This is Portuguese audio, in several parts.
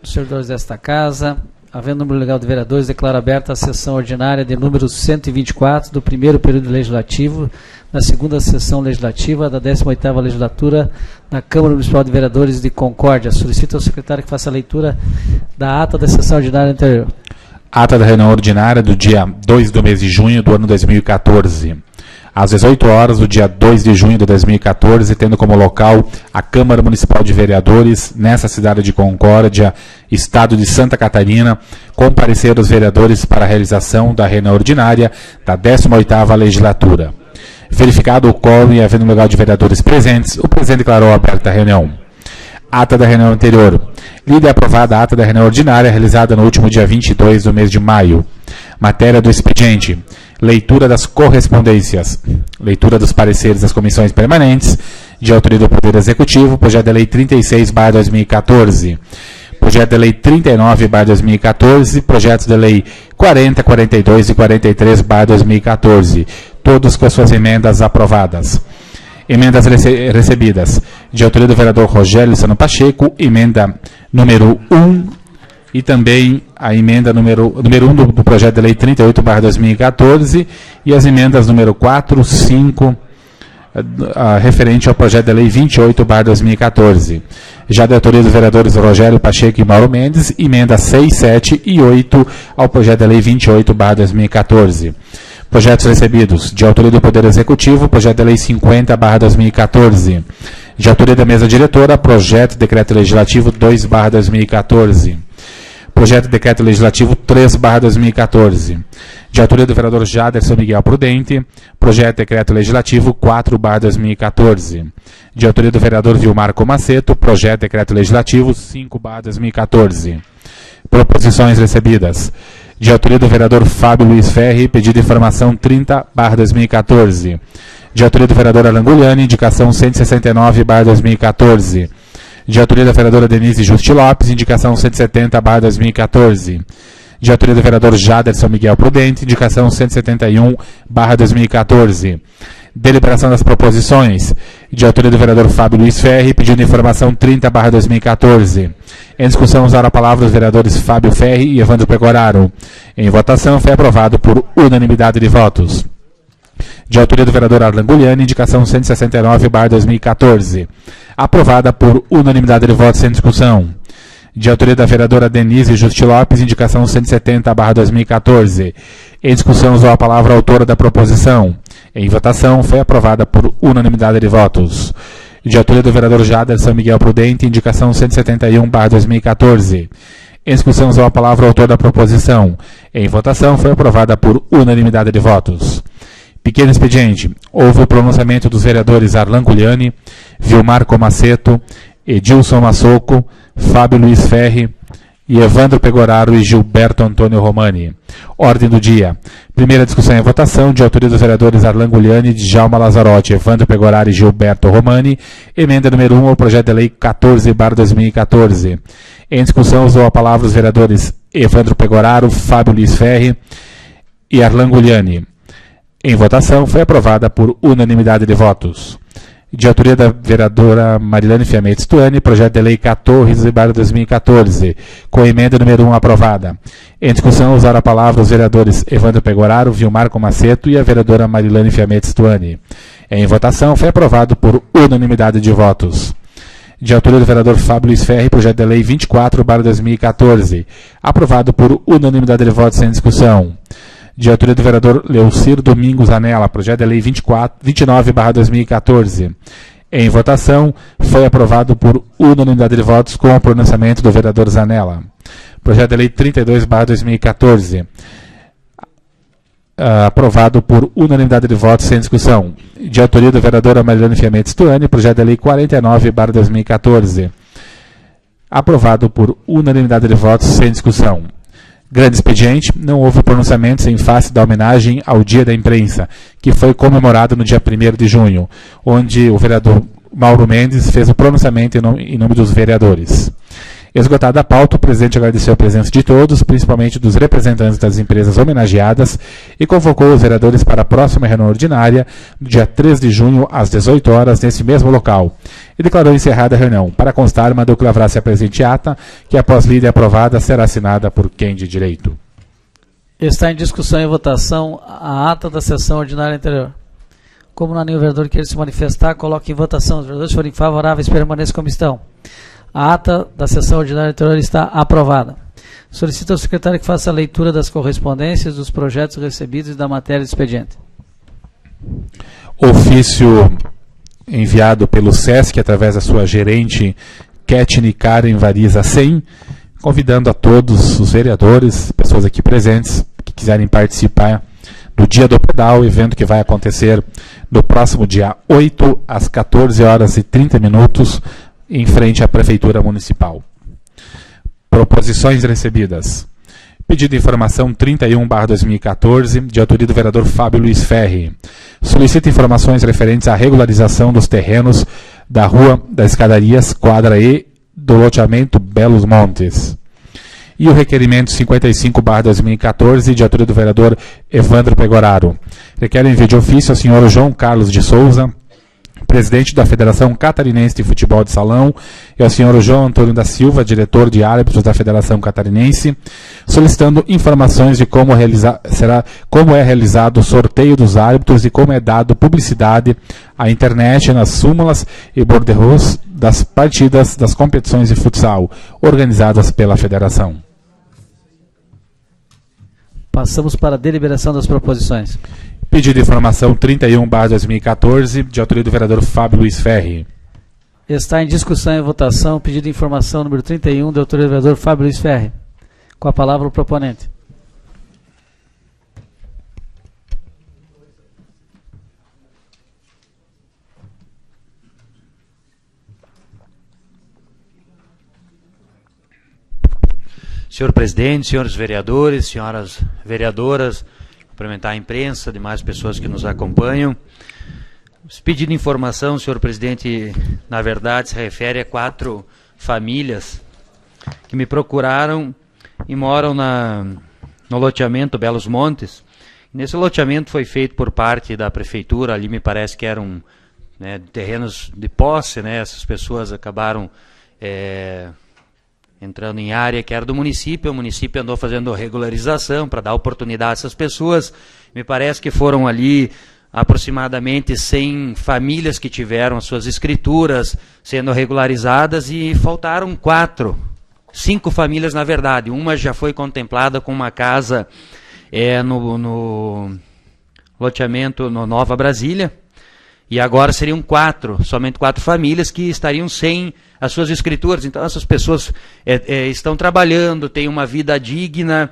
dos servidores desta Casa. Havendo número legal de vereadores, declaro aberta a sessão ordinária de número 124 do primeiro período legislativo, da segunda sessão legislativa da 18ª legislatura da Câmara Municipal de Vereadores de Concórdia. Solicito ao secretário que faça a leitura da ata da sessão ordinária anterior. Ata da reunião ordinária do dia 2 do mês de junho do ano 2014. Às 18 horas do dia 2 de junho de 2014, tendo como local a Câmara Municipal de Vereadores, nessa cidade de Concórdia, Estado de Santa Catarina, compareceram os vereadores para a realização da reunião ordinária da 18ª legislatura. Verificado o quórum e havendo lugar de vereadores presentes, o presidente declarou aberta a reunião. Ata da reunião anterior. Lida e aprovada a ata da reunião ordinária realizada no último dia 22 do mês de maio. Matéria do expediente. Leitura das correspondências. Leitura dos pareceres das comissões permanentes de autoria do Poder Executivo. Projeto de Lei 36/2014. Projeto de Lei 39/2014. Projetos de Lei 40, 42 e 43/2014. Todos com suas emendas aprovadas. Emendas recebidas. De autoria do vereador Rogério Luciano Pacheco, emenda número 1 e também a emenda número 1 do projeto de lei 38/2014 e as emendas número 4, 5, referente ao projeto de lei 28/2014. Já de autoria dos vereadores Rogério Pacheco e Mauro Mendes, emenda 6, 7 e 8 ao projeto de lei 28/2014. Projetos recebidos. De autoria do Poder Executivo, projeto de lei 50/2014. De autoria da mesa diretora, projeto de decreto legislativo 2/2014. Projeto de decreto legislativo 3/2014. De autoria do vereador Jaderson Miguel Prudente, projeto de decreto legislativo 4/2014. De autoria do vereador Vilmar Comaceto, projeto de decreto legislativo 5/2014. Proposições recebidas. De autoria do vereador Fábio Luiz Ferri, pedido de informação 30/2014. De autoria do vereador Alan Gugliani, indicação 169/2014. De autoria da vereadora Denise Justi Lopes, indicação 170/2014. De autoria do vereador Jaderson Miguel Prudente, indicação 171/2014. Deliberação das proposições. De autoria do vereador Fábio Luiz Ferri, pedido de informação 30/2014. Em discussão, usaram a palavra os vereadores Fábio Ferri e Evandro Pegoraro. Em votação, foi aprovado por unanimidade de votos. De autoria do vereador Arlan Gugliani, indicação 169/2014. Aprovada por unanimidade de votos sem discussão. De autoria da vereadora Denise Justi Lopes, indicação 170/2014. Em discussão, usou a palavra a autora da proposição. Em votação, foi aprovada por unanimidade de votos. De autoria do vereador Jaderson Miguel Prudente, indicação 171/2014. Em discussão, usou a palavra o autor da proposição. Em votação, foi aprovada por unanimidade de votos. Pequeno expediente. Houve o pronunciamento dos vereadores Arlan Gugliani, Vilmar Comaceto, Edilson Massoco, Fábio Luiz Ferri e Evandro Pegoraro e Gilberto Antônio Romani. Ordem do dia. Primeira discussão e votação, de autoria dos vereadores Arlan Gugliani, Djalma Lazzarotti, Evandro Pegoraro e Gilberto Romani. Emenda número 1 ao projeto de lei 14/2014. Em discussão, usou a palavra os vereadores Evandro Pegoraro, Fábio Luiz Ferri e Arlan Gugliani. Em votação, foi aprovada por unanimidade de votos. De autoria da vereadora Marilane Fiamete Stuani, projeto de lei 14/2014, com emenda número 1 aprovada. Em discussão, usaram a palavra os vereadores Evandro Pegoraro, Vilmar Comaceto e a vereadora Marilane Fiamete Stuani. Em votação, foi aprovado por unanimidade de votos. De autoria do vereador Fábio Luiz Ferri, projeto de lei 24/2014, aprovado por unanimidade de votos sem discussão. De autoria do vereador Leucir Domingos Anela, projeto de lei 29/2014. Em votação, foi aprovado por unanimidade de votos com o pronunciamento do vereador Zanella. Projeto de lei 32/2014. Aprovado por unanimidade de votos sem discussão. De autoria do vereador Marilane Fiamete Stuani, projeto de lei 49/2014. Aprovado por unanimidade de votos sem discussão. Grande expediente, não houve pronunciamentos em face da homenagem ao Dia da Imprensa, que foi comemorado no dia 1º de junho, onde o vereador Mauro Mendes fez o pronunciamento em nome dos vereadores. Esgotada a pauta, o presidente agradeceu a presença de todos, principalmente dos representantes das empresas homenageadas, e convocou os vereadores para a próxima reunião ordinária, no dia 3 de junho, às 18 horas, nesse mesmo local. E declarou encerrada a reunião. Para constar, mandou que lavrasse a presente ata, que após lida e aprovada, será assinada por quem de direito. Está em discussão e votação a ata da sessão ordinária anterior. Como não há nenhum vereador que queira se manifestar, coloque em votação. Os vereadores forem favoráveis, permaneçam como estão. A ata da sessão ordinária anterior está aprovada. Solicito ao secretário que faça a leitura das correspondências, dos projetos recebidos e da matéria do expediente. Ofício enviado pelo SESC, através da sua gerente, Ketni Karen Variza Sen, convidando a todos os vereadores, pessoas aqui presentes, que quiserem participar do Dia do Pedal, evento que vai acontecer no próximo dia 8, às 14 horas e 30 minutos, em frente à Prefeitura Municipal. Proposições recebidas. Pedido de informação 31/2014, de autoria do vereador Fábio Luiz Ferri. Solicita informações referentes à regularização dos terrenos da Rua das Escadarias, quadra E, do loteamento Belos Montes. E o requerimento 55/2014, de autoria do vereador Evandro Pegoraro. Requer envio de ofício ao senhor João Carlos de Souza, presidente da Federação Catarinense de Futebol de Salão, e ao senhor João Antônio da Silva, diretor de árbitros da Federação Catarinense, solicitando informações de como é realizado o sorteio dos árbitros e como é dado publicidade à internet nas súmulas e borderros das partidas das competições de futsal organizadas pela Federação. Passamos para a deliberação das proposições. Pedido de informação 31/2014, de autoria do vereador Fábio Luiz Ferri. Está em discussão e votação pedido de informação número 31, de autoria do vereador Fábio Luiz Ferri. Com a palavra o proponente. Senhor presidente, senhores vereadores, senhoras vereadoras, cumprimentar a imprensa, demais pessoas que nos acompanham. Esse pedido de informação, senhor presidente, na verdade se refere a 4 famílias que me procuraram e moram no loteamento Belos Montes. Nesse loteamento foi feito por parte da prefeitura, ali me parece que eram terrenos de posse, essas pessoas acabaram entrando em área que era do município, o município andou fazendo regularização para dar oportunidade a essas pessoas. Me parece que foram ali aproximadamente 100 famílias que tiveram as suas escrituras sendo regularizadas e faltaram 5 famílias na verdade. Uma já foi contemplada com uma casa no loteamento no Nova Brasília, e agora seriam somente 4 famílias que estariam sem as suas escrituras. Então essas pessoas estão trabalhando, têm uma vida digna,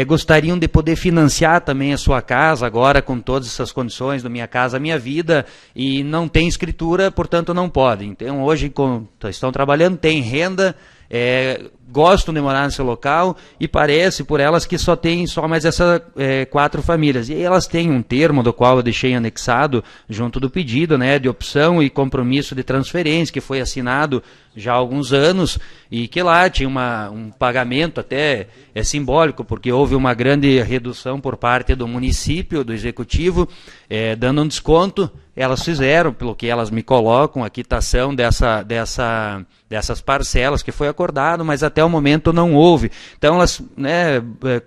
gostariam de poder financiar também a sua casa agora com todas essas condições do Minha Casa Minha Vida, e não tem escritura, portanto não podem. Então hoje estão trabalhando, têm renda, gostam de morar nesse local, e parece por elas que só tem mais essas 4 famílias. E elas têm um termo do qual eu deixei anexado junto do pedido, de opção e compromisso de transferência, que foi assinado já há alguns anos, e que lá tinha um pagamento até simbólico, porque houve uma grande redução por parte do município, do executivo, dando um desconto. Elas fizeram, pelo que elas me colocam, a quitação dessas parcelas que foi acordado, mas até o momento não houve. Então elas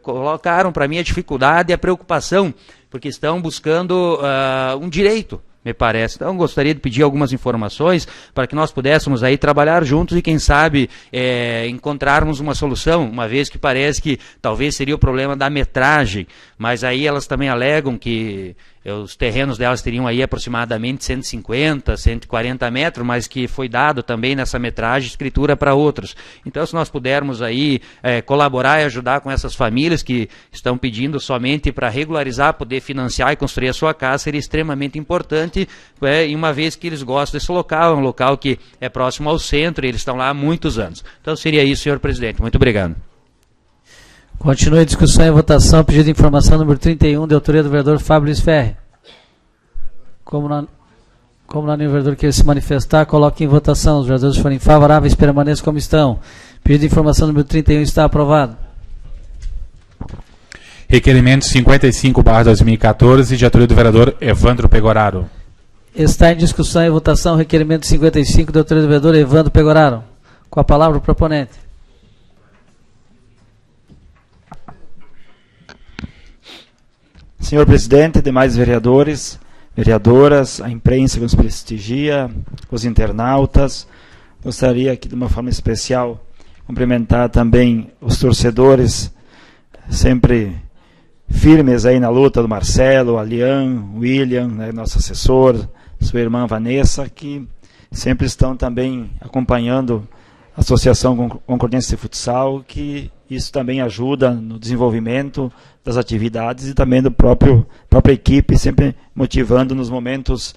colocaram para mim a dificuldade e a preocupação, porque estão buscando um direito, me parece. Então gostaria de pedir algumas informações para que nós pudéssemos aí trabalhar juntos e quem sabe encontrarmos uma solução, uma vez que parece que talvez seria o problema da metragem, mas aí elas também alegam que os terrenos delas teriam aí aproximadamente 150, 140 metros, mas que foi dado também nessa metragem escritura para outros. Então, se nós pudermos aí colaborar e ajudar com essas famílias que estão pedindo somente para regularizar, poder financiar e construir a sua casa, seria extremamente importante, e uma vez que eles gostam desse local, é um local que é próximo ao centro e eles estão lá há muitos anos. Então, seria isso, senhor presidente. Muito obrigado. Continue a discussão e votação. Pedido de informação número 31, de autoria do vereador Fábio Luiz Ferri. Como não há nenhum vereador que queira se manifestar, coloque em votação. Os vereadores forem favoráveis, permaneçam como estão. Pedido de informação número 31 está aprovado. Requerimento 55/2014, de autoria do vereador Evandro Pegoraro. Está em discussão e votação o requerimento 55 da autoria do vereador Evandro Pegoraro. Com a palavra o proponente. Senhor presidente, demais vereadores, vereadoras, a imprensa que nos prestigia, os internautas, gostaria aqui de uma forma especial cumprimentar também os torcedores, sempre firmes aí na luta, do Marcelo, Alian, William, né, nosso assessor, sua irmã Vanessa, que sempre estão também acompanhando a Associação Concordiense de Futsal, que isso também ajuda no desenvolvimento das atividades e também do própria equipe, sempre motivando nos momentos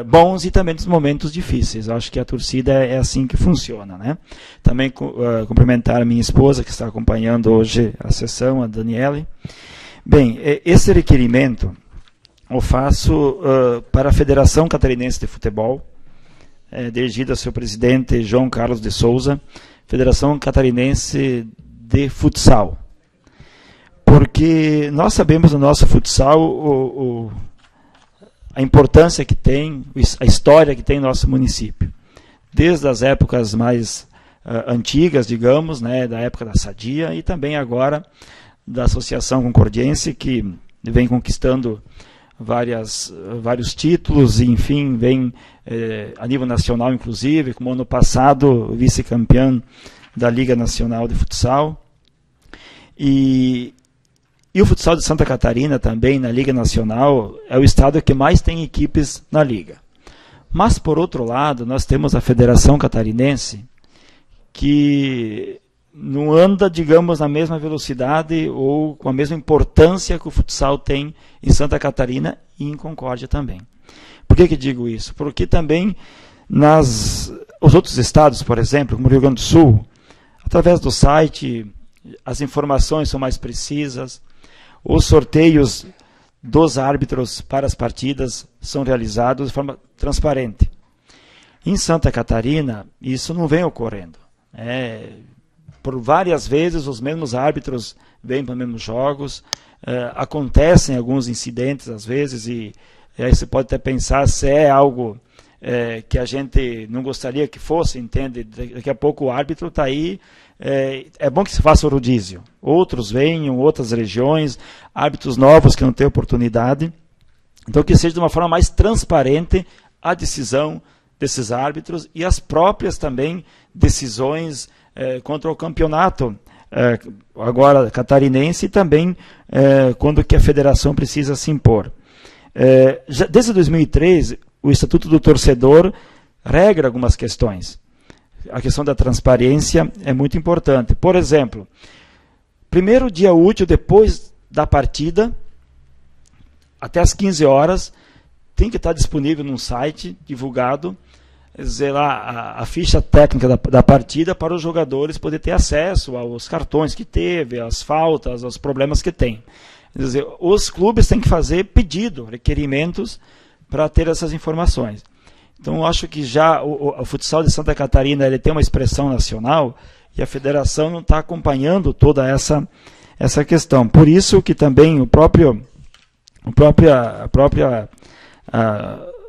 bons e também nos momentos difíceis. Eu acho que a torcida é assim que funciona, né? Também cumprimentar a minha esposa, que está acompanhando hoje a sessão, a Daniele. Bem, esse requerimento eu faço para a Federação Catarinense de Futebol, dirigido ao seu presidente João Carlos de Souza, Federação Catarinense de Futsal. Porque nós sabemos no nosso futsal a importância que tem, a história que tem no nosso município. Desde as épocas mais antigas, digamos, né, da época da Sadia, e também agora da Associação Concordiense, que vem conquistando vários títulos, e enfim, vem a nível nacional, inclusive, como ano passado, vice-campeão da Liga Nacional de Futsal. E o futsal de Santa Catarina também, na Liga Nacional, é o estado que mais tem equipes na Liga. Mas, por outro lado, nós temos a Federação Catarinense, que não anda, digamos, na mesma velocidade ou com a mesma importância que o futsal tem em Santa Catarina e em Concórdia também. Por que digo isso? Porque também os outros estados, por exemplo, como o Rio Grande do Sul, através do site, as informações são mais precisas, os sorteios dos árbitros para as partidas são realizados de forma transparente. Em Santa Catarina, isso não vem ocorrendo. Por várias vezes, os mesmos árbitros vêm para os mesmos jogos, acontecem alguns incidentes às vezes, e aí você pode até pensar se é algo que a gente não gostaria que fosse, entende? Daqui a pouco o árbitro está aí, é bom que se faça o rodízio. Outros venham, outras regiões, árbitros novos que não têm oportunidade. Então, que seja de uma forma mais transparente a decisão desses árbitros e as próprias também decisões contra o campeonato, agora catarinense, e também quando que a federação precisa se impor. Desde 2003, o Estatuto do Torcedor regra algumas questões. A questão da transparência é muito importante. Por exemplo, primeiro dia útil depois da partida, até às 15 horas, tem que estar disponível num site divulgado, dizer lá, a ficha técnica da partida para os jogadores poderem ter acesso aos cartões que teve, às faltas, aos problemas que tem. Quer dizer, os clubes têm que fazer pedido, requerimentos para ter essas informações. Então, eu acho que já o futsal de Santa Catarina ele tem uma expressão nacional e a federação não está acompanhando toda essa questão. Por isso que também o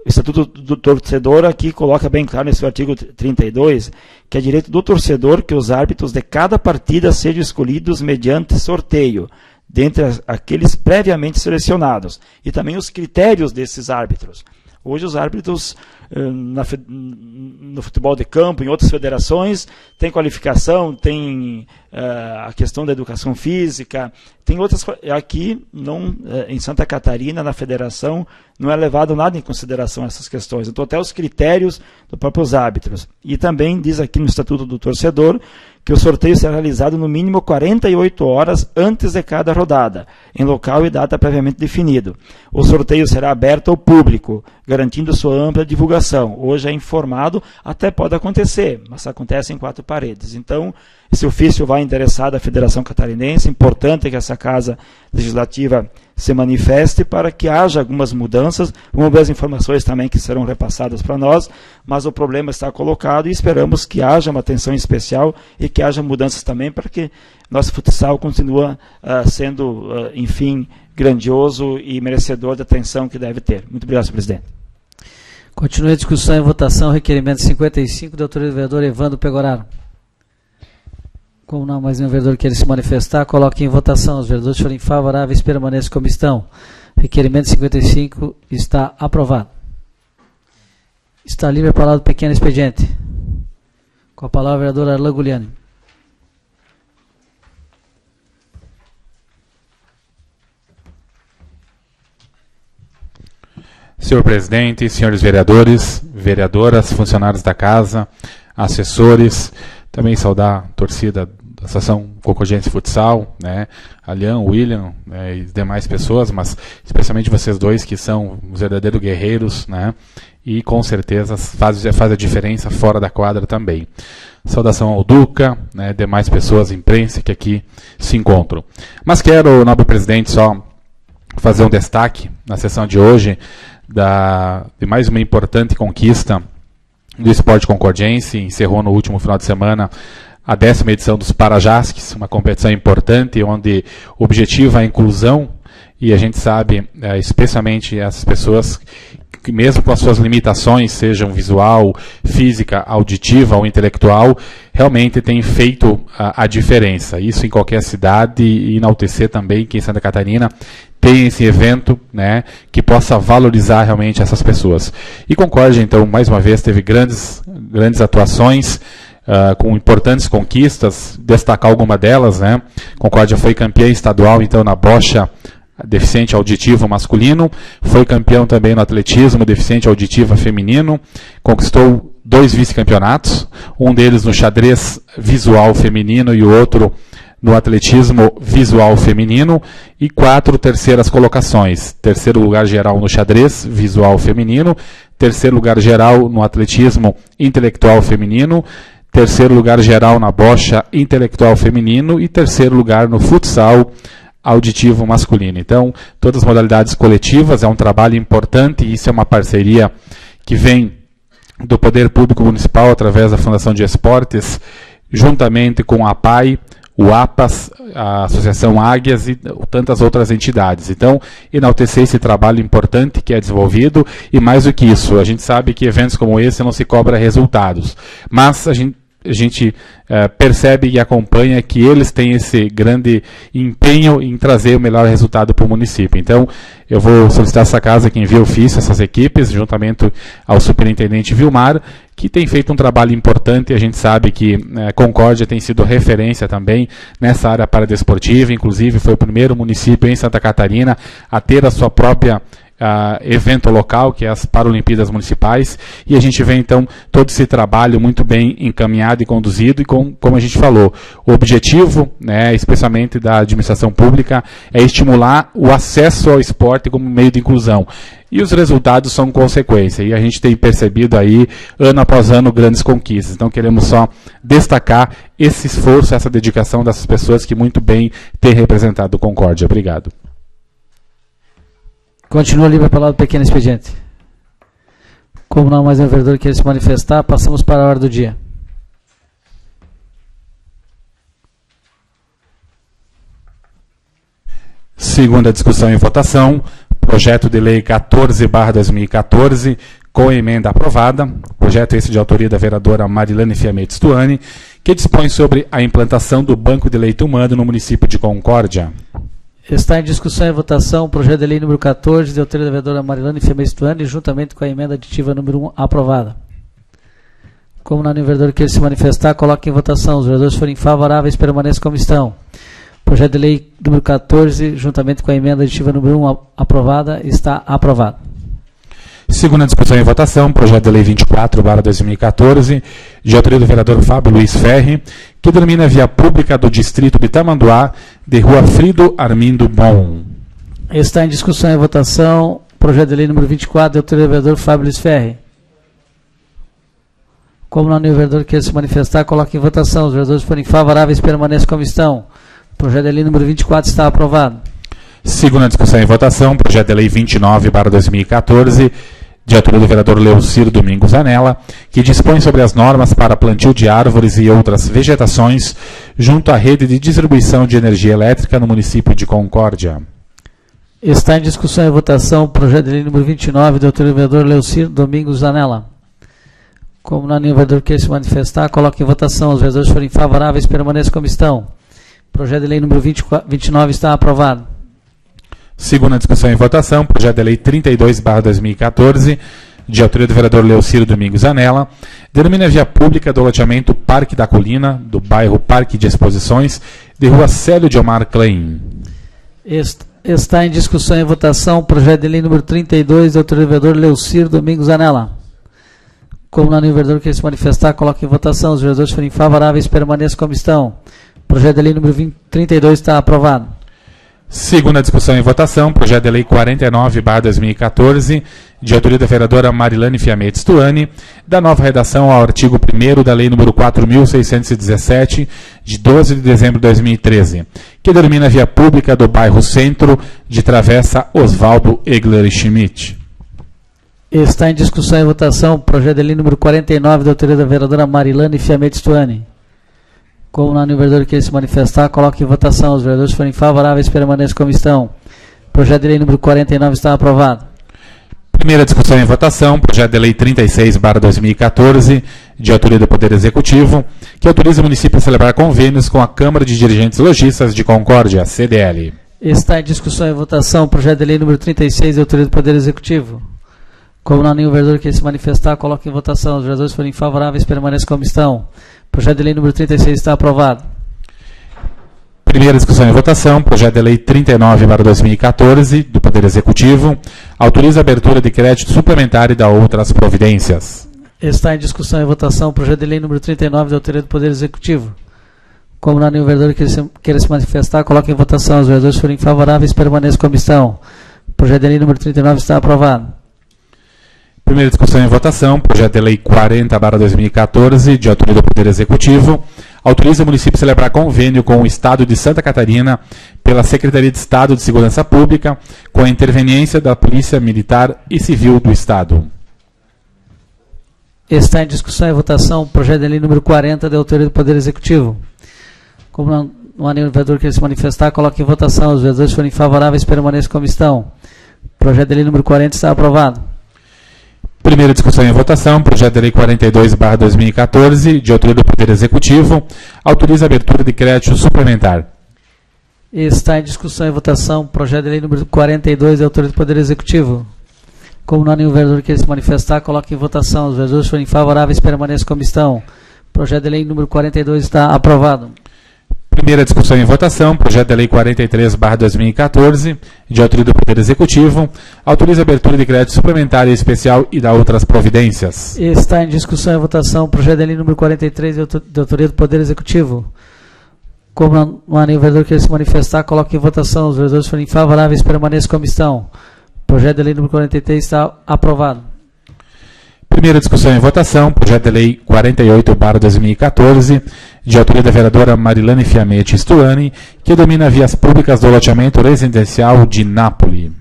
Estatuto do Torcedor aqui coloca bem claro nesse artigo 32 que é direito do torcedor que os árbitros de cada partida sejam escolhidos mediante sorteio, dentre aqueles previamente selecionados, e também os critérios desses árbitros. Hoje os árbitros no futebol de campo, em outras federações, tem qualificação, tem a questão da educação física, tem outras. Aqui, não, em Santa Catarina, na federação, não é levado nada em consideração essas questões. Então, até os critérios dos próprios árbitros. E também diz aqui no Estatuto do Torcedor que o sorteio será realizado no mínimo 48 horas antes de cada rodada, em local e data previamente definido. O sorteio será aberto ao público, garantindo sua ampla divulgação. informação. Hoje é informado, até pode acontecer, mas acontece em 4 paredes. Então, esse ofício vai endereçado à Federação Catarinense. Importante que essa Casa Legislativa se manifeste para que haja algumas mudanças. Vamos ver as informações também que serão repassadas para nós, mas o problema está colocado e esperamos que haja uma atenção especial e que haja mudanças também para que nosso futsal continue sendo, enfim, grandioso e merecedor da atenção que deve ter. Muito obrigado, senhor presidente. Continua a discussão e votação, requerimento 55 da autoria do vereador Evandro Pegoraro. Como não mais nenhum vereador queira se manifestar, coloque em votação. Os vereadores forem favoráveis, permaneçam como estão. Requerimento 55 está aprovado. Está livre a palavra do pequeno expediente. Com a palavra, o vereador Arlan Gugliani. Senhor presidente, senhores vereadores, vereadoras, funcionários da casa, assessores, também saudar a torcida da Associação Concordiense Futsal, né, Alian, William, né, e demais pessoas, mas especialmente vocês dois que são os verdadeiros guerreiros, né, e com certeza faz a diferença fora da quadra também. Saudação ao Duca, né, demais pessoas, imprensa que aqui se encontram. Mas quero, nobre presidente, só fazer um destaque na sessão de hoje de mais uma importante conquista do esporte concordiense. Encerrou no último final de semana a 10ª edição dos Parajasques, uma competição importante onde o objetivo é a inclusão, e a gente sabe, especialmente as pessoas que mesmo com as suas limitações, sejam visual, física, auditiva ou intelectual, realmente têm feito a diferença. Isso em qualquer cidade, e enaltecer também que em Santa Catarina tem esse evento, né, que possa valorizar realmente essas pessoas. E Concórdia, então, mais uma vez, teve grandes atuações, com importantes conquistas, destacar alguma delas, né. Concórdia foi campeã estadual, então, na bocha deficiente auditivo masculino, foi campeão também no atletismo deficiente auditivo feminino, conquistou 2 vice-campeonatos, um deles no xadrez visual feminino e o outro no atletismo visual feminino, e 4 terceiras colocações. 3º lugar geral no xadrez visual feminino, 3º lugar geral no atletismo intelectual feminino, 3º lugar geral na bocha intelectual feminino e 3º lugar no futsal auditivo masculino. Então, todas as modalidades coletivas, é um trabalho importante, e isso é uma parceria que vem do Poder Público Municipal através da Fundação de Esportes, juntamente com a APAI, o APAS, a Associação Águias e tantas outras entidades. Então, enaltecer esse trabalho importante que é desenvolvido, e mais do que isso, a gente sabe que eventos como esse não se cobra resultados, mas a gente percebe e acompanha que eles têm esse grande empenho em trazer o melhor resultado para o município. Então, eu vou solicitar essa casa que envia ofício, essas equipes, juntamente ao superintendente Vilmar, que tem feito um trabalho importante, e a gente sabe que Concórdia tem sido referência também nessa área paradesportiva, inclusive foi o primeiro município em Santa Catarina a ter a sua própria evento local, que é as Paralimpíadas Municipais, e a gente vê então todo esse trabalho muito bem encaminhado e conduzido, e como a gente falou, o objetivo, né, especialmente da administração pública, é estimular o acesso ao esporte como meio de inclusão. E os resultados são consequência, e a gente tem percebido aí, ano após ano, grandes conquistas. Então queremos só destacar esse esforço, essa dedicação dessas pessoas que muito bem têm representado Concórdia. Obrigado. Continua livre a palavra do pequeno expediente. Como não mais um vereador queira se manifestar, passamos para a ordem do dia. Segunda discussão e votação, projeto de lei 14/2014, com emenda aprovada, projeto esse de autoria da vereadora Marilane Fiamete Stuani, que dispõe sobre a implantação do Banco de Leite Humano no município de Concórdia. Está em discussão e votação o projeto de lei número 14, de autoria da vereadora Marilane Fiamete Stuani, juntamente com a emenda aditiva número 1 aprovada. Como não há nenhum vereador que queira se manifestar, coloque em votação. Os vereadores forem favoráveis, permaneçam como estão. Projeto de lei número 14, juntamente com a emenda aditiva número 1 aprovada, está aprovado. Segunda discussão e votação, projeto de lei 24/2014, de autoria do vereador Fábio Luiz Ferri, que denomina a via pública do distrito de Tamanduá, de rua Frido Armindo Bom. Está em discussão e votação, projeto de lei número 24, de autoria do vereador Fábio Luiz Ferri. Como não há nenhum vereador que queira se manifestar, coloque em votação. Os vereadores forem favoráveis, permaneçam como estão. O projeto de lei número 24 está aprovado. Segunda discussão em votação, projeto de lei 29/2014, de autoria do vereador Leocir Domingos Zanella, que dispõe sobre as normas para plantio de árvores e outras vegetações junto à rede de distribuição de energia elétrica no município de Concórdia. Está em discussão e votação o projeto de lei número 29, do autoria do vereador Leocir Domingos Zanella. Como não há nenhum vereador que queira se manifestar, coloque em votação. Os vereadores forem favoráveis, permaneçam como estão. O projeto de lei número 29 está aprovado. Segunda discussão em votação, projeto de lei 32/2014, de autoria do vereador Leocir Domingos Zanella, denomina via pública do loteamento Parque da Colina, do bairro Parque de Exposições, de rua Célio de Omar Klein. Está em discussão e votação o projeto de lei número 32, da autoria do vereador Leocir Domingos Zanella. Como não há nenhum vereador que queira se manifestar, coloque em votação. Os vereadores forem favoráveis, permaneçam como estão. O projeto de lei número 32 está aprovado. Segunda discussão em votação, projeto de lei 49/2014, de autoria da vereadora Marilane Fiamete Stuani, da nova redação ao artigo 1º da lei número 4.617, de 12 de dezembro de 2013, que denomina a via pública do bairro Centro, de Travessa Oswaldo Egler Schmidt. Está em discussão e votação o projeto de lei número 49, da autoria da vereadora Marilane Fiamete Stuani. Como não há nenhum vereador que queira se manifestar, coloque em votação. Os vereadores forem favoráveis, permaneçam como estão. O projeto de lei número 49 está aprovado. Primeira discussão em votação, projeto de lei 36/2014, de autoria do Poder Executivo, que autoriza o município a celebrar convênios com a Câmara de Dirigentes Lojistas de Concórdia, CDL. Está em discussão e votação o projeto de lei número 36, de autoria do Poder Executivo. Como não há nenhum vereador que queira se manifestar, coloque em votação. Os vereadores forem favoráveis, permaneçam como estão. O projeto de lei número 36 está aprovado. Primeira discussão em votação, projeto de lei 39/2014, do Poder Executivo, autoriza a abertura de crédito suplementar e da outras providências. Está em discussão e votação o projeto de lei número 39, da autoria do Poder Executivo. Como não há nenhum vereador que queira se manifestar, coloque em votação. Os vereadores forem favoráveis, permaneçam como estão. O projeto de lei número 39 está aprovado. Primeira discussão em votação, projeto de lei 40/2014, de autoria do Poder Executivo, autoriza o município a celebrar convênio com o Estado de Santa Catarina pela Secretaria de Estado de Segurança Pública, com a interveniência da Polícia Militar e Civil do Estado. Está em discussão e votação o projeto de lei número 40, da autoria do Poder Executivo. Como não há nenhum vereador que queira se manifestar, coloque em votação. Os vereadores forem favoráveis, permaneçam como estão. O projeto de lei número 40 está aprovado. Primeira discussão em votação, projeto de lei 42/2014, de autoria do Poder Executivo, autoriza a abertura de crédito suplementar. Está em discussão e votação projeto de lei número 42, de autoria do Poder Executivo. Como não há nenhum vereador que queira se manifestar, coloque em votação. Os vereadores forem favoráveis, permaneçam como estão. O projeto de lei número 42 está aprovado. Primeira discussão em votação, projeto de lei 43/2014, de autoria do Poder Executivo, autoriza a abertura de crédito suplementar e especial e da outras providências. Está em discussão e votação projeto de lei número 43, de autoria do Poder Executivo. Como não há nenhum vereador que queira se manifestar, coloque em votação. Os vereadores forem favoráveis, permaneçam como estão. O projeto de lei número 43 está aprovado. Primeira discussão em votação, projeto de lei 48/2014, de autoria da vereadora Marilane Fiamete Stuani, que domina vias públicas do loteamento residencial de Nápoles.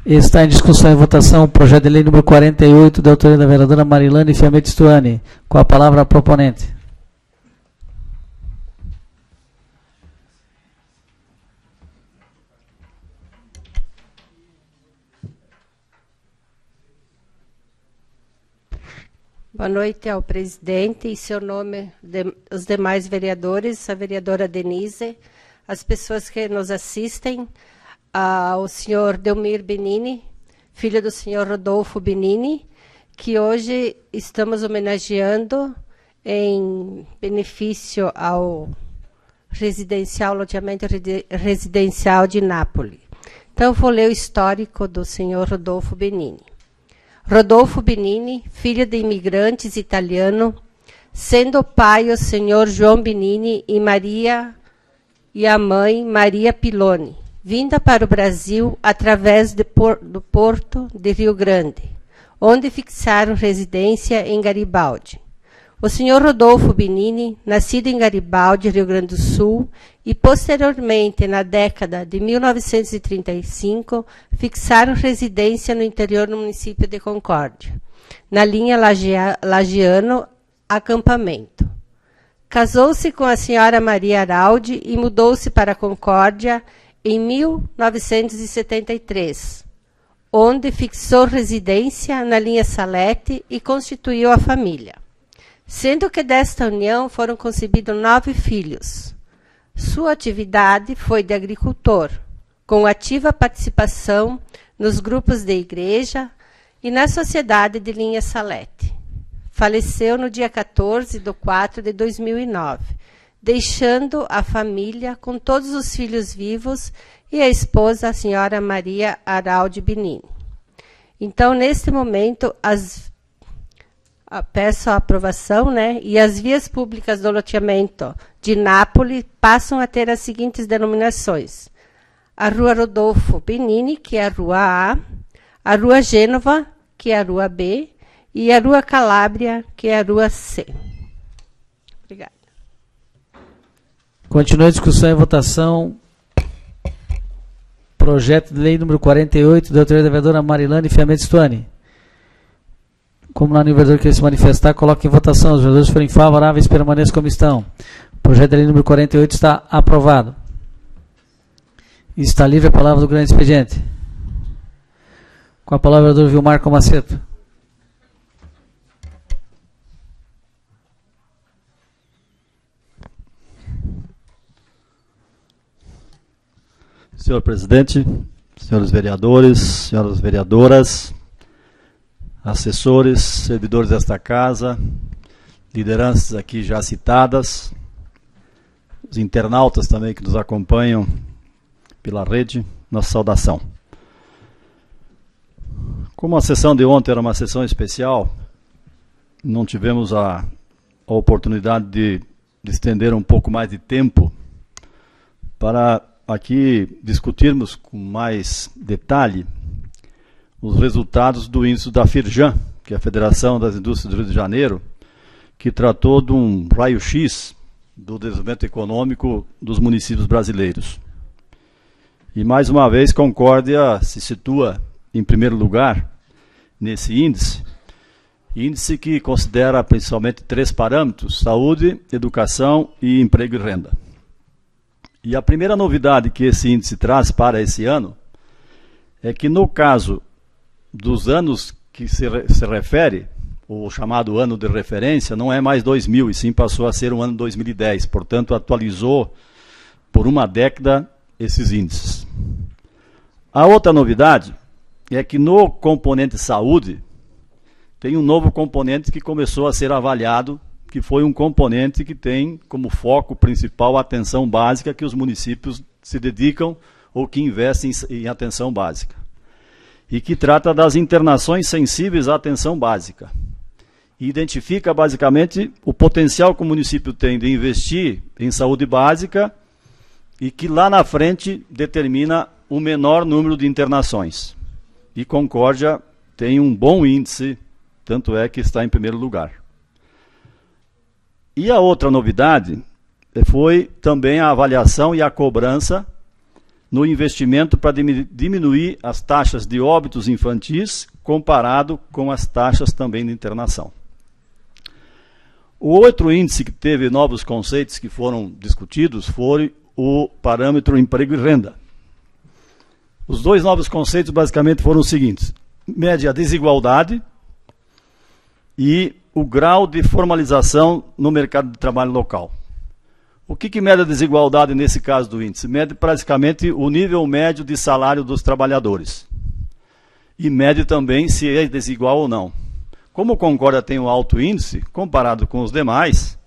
Está em discussão e votação o projeto de lei número 48, da autoria da vereadora Marilane Fiamete Stuani. Com a palavra a proponente. Boa noite ao presidente, em seu nome, os demais vereadores, a vereadora Denise, as pessoas que nos assistem, ao senhor Delmir Benini, filho do senhor Rodolfo Benini, que hoje estamos homenageando em benefício ao loteamento residencial de Nápoles. Então, vou ler o histórico do senhor Rodolfo Benini. Rodolfo Benini, filho de imigrantes italiano, sendo o pai o senhor João Benini e a mãe Maria Piloni, vinda para o Brasil através do porto de Rio Grande, onde fixaram residência em Garibaldi. O senhor Rodolfo Benini, nascido em Garibaldi, Rio Grande do Sul, e posteriormente, na década de 1935, fixaram residência no interior do município de Concórdia, na linha Lagiano-Acampamento. Casou-se com a senhora Maria Araldi e mudou-se para Concórdia em 1973, onde fixou residência na linha Salete e constituiu a família, sendo que desta união foram concebidos 9 filhos. Sua atividade foi de agricultor, com ativa participação nos grupos de igreja e na sociedade de linha Salete. Faleceu no dia 14 de 4 de 2009, deixando a família com todos os filhos vivos e a esposa, a senhora Maria Araldi Benini. Então, neste momento, peço a aprovação, né? E as vias públicas do loteamento de Nápoles passam a ter as seguintes denominações: a Rua Rodolfo Benini, que é a Rua A Rua Gênova, que é a Rua B, e a Rua Calábria, que é a Rua C. Obrigada. Continua a discussão e votação. Projeto de lei número 48, da autoria da vereadora Marilane Fiamete Stuani. Como não há nenhum vereador que queira se manifestar, coloque em votação. Os vereadores forem favoráveis, permaneçam como estão. O projeto de lei número 48 está aprovado. Está livre a palavra do grande expediente. Com a palavra o vereador Vilmar Comaceto. Senhor presidente, senhores vereadores, senhoras vereadoras, assessores, servidores desta casa, lideranças aqui já citadas, os internautas também que nos acompanham pela rede, nossa saudação. Como a sessão de ontem era uma sessão especial, não tivemos a oportunidade de estender um pouco mais de tempo para aqui discutirmos com mais detalhe os resultados do índice da FIRJAN, que é a Federação das Indústrias do Rio de Janeiro, que tratou de um raio-x do desenvolvimento econômico dos municípios brasileiros. E mais uma vez Concórdia se situa em primeiro lugar nesse índice que considera principalmente 3 parâmetros: saúde, educação e emprego e renda. E a primeira novidade que esse índice traz para esse ano é que, no caso dos anos que se refere, o chamado ano de referência, não é mais 2000, e sim passou a ser o ano 2010. Portanto, atualizou por uma década esses índices. A outra novidade é que no componente saúde tem um novo componente que começou a ser avaliado, que foi um componente que tem como foco principal a atenção básica, que os municípios se dedicam ou que investem em atenção básica. E que trata das internações sensíveis à atenção básica. E identifica basicamente o potencial que o município tem de investir em saúde básica e que lá na frente determina o menor número de internações. E Concórdia tem um bom índice, tanto é que está em primeiro lugar. E a outra novidade foi também a avaliação e a cobrança no investimento para diminuir as taxas de óbitos infantis comparado com as taxas também de internação. O outro índice que teve novos conceitos que foram discutidos foi o parâmetro emprego e renda. Os 2 novos conceitos basicamente foram os seguintes: mede a desigualdade e o grau de formalização no mercado de trabalho local. O que mede a desigualdade nesse caso do índice? Mede praticamente o nível médio de salário dos trabalhadores. E mede também se é desigual ou não. Como o Concórdia tem um alto índice, comparado com os demais,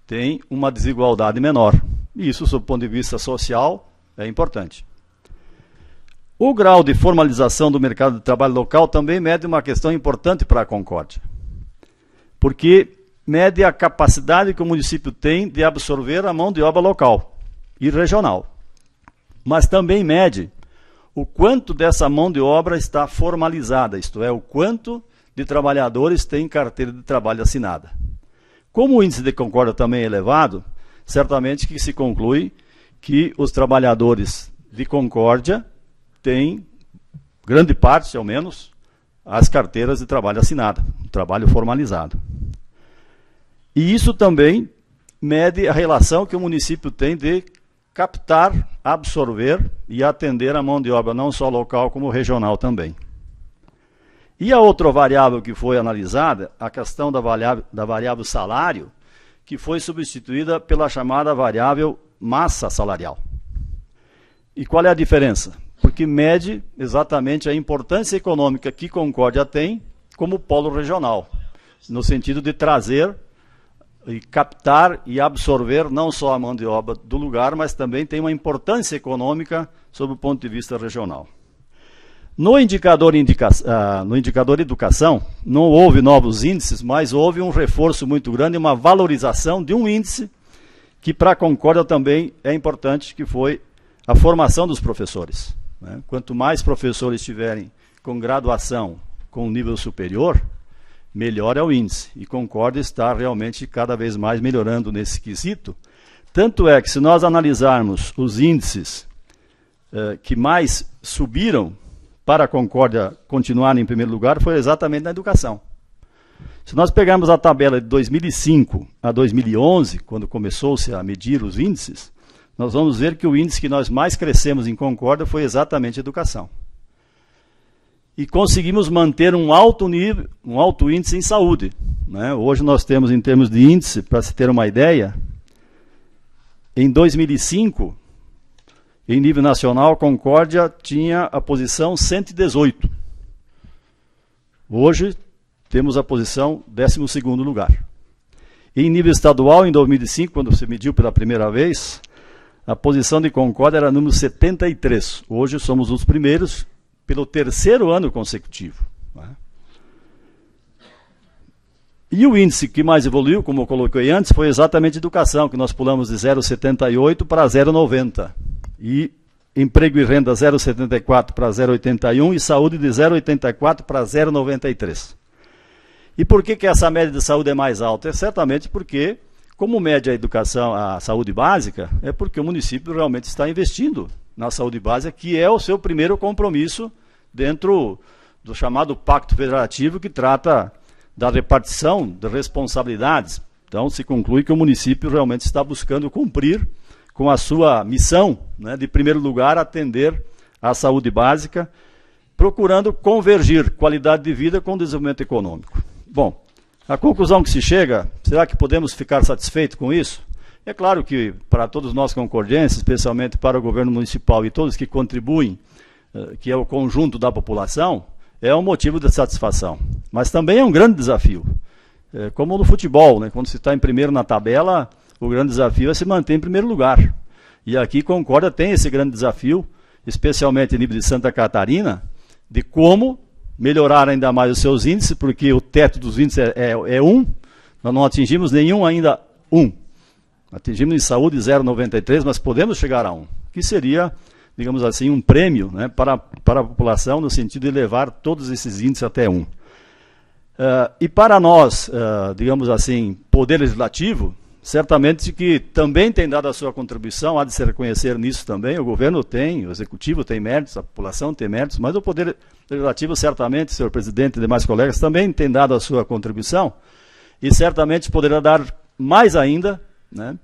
tem uma desigualdade menor. E isso, sob o ponto de vista social, é importante. O grau de formalização do mercado de trabalho local também mede uma questão importante para a Concórdia. Porque mede a capacidade que o município tem de absorver a mão de obra local e regional. Mas também mede o quanto dessa mão de obra está formalizada, isto é, o quanto de trabalhadores tem carteira de trabalho assinada. Como o índice de concórdia também é elevado, certamente que se conclui que os trabalhadores de concórdia têm, grande parte ao menos, as carteiras de trabalho assinada, trabalho formalizado. E isso também mede a relação que o município tem de captar, absorver e atender a mão de obra, não só local, como regional também. E a outra variável que foi analisada, a questão da variável salário, que foi substituída pela chamada variável massa salarial. E qual é a diferença? Porque mede exatamente a importância econômica que Concórdia tem como polo regional, no sentido de trazer e captar e absorver não só a mão de obra do lugar, mas também tem uma importância econômica sob o ponto de vista regional. No indicador educação, não houve novos índices, mas houve um reforço muito grande, uma valorização de um índice que para a Concórdia também é importante, que foi a formação dos professores. Né? Quanto mais professores tiverem com graduação com nível superior, melhor é o índice. E Concórdia está realmente cada vez mais melhorando nesse quesito. Tanto é que se nós analisarmos os índices que mais subiram para a Concórdia continuar em primeiro lugar, foi exatamente na educação. Se nós pegarmos a tabela de 2005 a 2011, quando começou-se a medir os índices, nós vamos ver que o índice que nós mais crescemos em Concórdia foi exatamente a educação. E conseguimos manter um alto nível, um alto índice em saúde. Né? Hoje nós temos, em termos de índice, para se ter uma ideia, em 2005, em nível nacional, Concórdia tinha a posição 118. Hoje, temos a posição 12º lugar. Em nível estadual, em 2005, quando se mediu pela primeira vez, a posição de Concórdia era número 73. Hoje somos os primeiros pelo 3º ano consecutivo. Né? E o índice que mais evoluiu, como eu coloquei antes, foi exatamente educação, que nós pulamos de 0,78 para 0,90. E emprego e renda 0,74 para 0,81 e saúde de 0,84 para 0,93. E por que essa média de saúde é mais alta? É certamente porque, como mede a educação, a saúde básica, é porque o município realmente está investindo na saúde básica, que é o seu primeiro compromisso dentro do chamado Pacto Federativo, que trata da repartição de responsabilidades. Então, se conclui que o município realmente está buscando cumprir com a sua missão, né, de primeiro lugar, atender à saúde básica, procurando convergir qualidade de vida com desenvolvimento econômico. Bom, a conclusão que se chega, será que podemos ficar satisfeitos com isso? É claro que para todos nós concordienses, especialmente para o governo municipal e todos que contribuem, que é o conjunto da população, é um motivo de satisfação. Mas também é um grande desafio. Como no futebol, né, quando se está em primeiro na tabela, o grande desafio é se manter em primeiro lugar. E aqui Concórdia tem esse grande desafio, especialmente em nível de Santa Catarina, de como melhorar ainda mais os seus índices, porque o teto dos índices é 1, nós não atingimos nenhum ainda 1. Atingimos em saúde 0,93, mas podemos chegar a 1, que seria, digamos assim, um prêmio, né, para a população, no sentido de levar todos esses índices até 1. E para nós, digamos assim, poder legislativo, certamente que também tem dado a sua contribuição, há de se reconhecer nisso também, o governo tem, o executivo tem méritos, a população tem méritos, mas o poder legislativo certamente, senhor presidente e demais colegas, também tem dado a sua contribuição e certamente poderá dar mais ainda, né,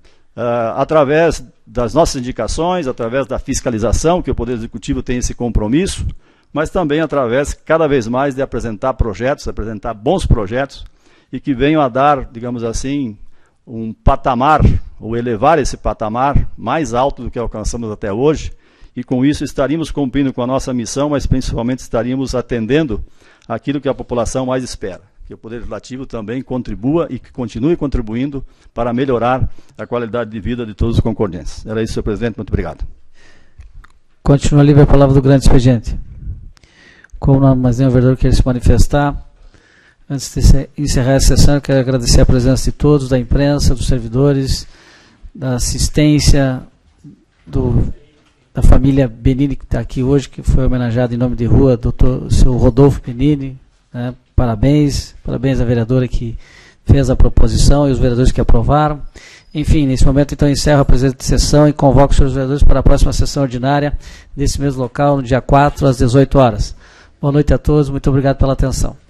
através das nossas indicações, através da fiscalização, que o poder executivo tem esse compromisso, mas também através, cada vez mais, de apresentar projetos, apresentar bons projetos e que venham a dar, digamos assim, um patamar, ou elevar esse patamar mais alto do que alcançamos até hoje, e com isso estaríamos cumprindo com a nossa missão, mas principalmente estaríamos atendendo aquilo que a população mais espera, que o Poder Legislativo também contribua e que continue contribuindo para melhorar a qualidade de vida de todos os concorrentes. Era isso, senhor presidente, muito obrigado. Continua livre a palavra do grande expediente. Como não há mais nenhum vereador que queira se manifestar, antes de encerrar a sessão, eu quero agradecer a presença de todos, da imprensa, dos servidores, da assistência, da família Benini, que está aqui hoje, que foi homenageado em nome de rua, seu Rodolfo Benini. Né? Parabéns à vereadora que fez a proposição e os vereadores que aprovaram. Enfim, nesse momento, então, encerro a presente sessão e convoco os senhores vereadores para a próxima sessão ordinária desse mesmo local, no dia 4, às 18 horas. Boa noite a todos, muito obrigado pela atenção.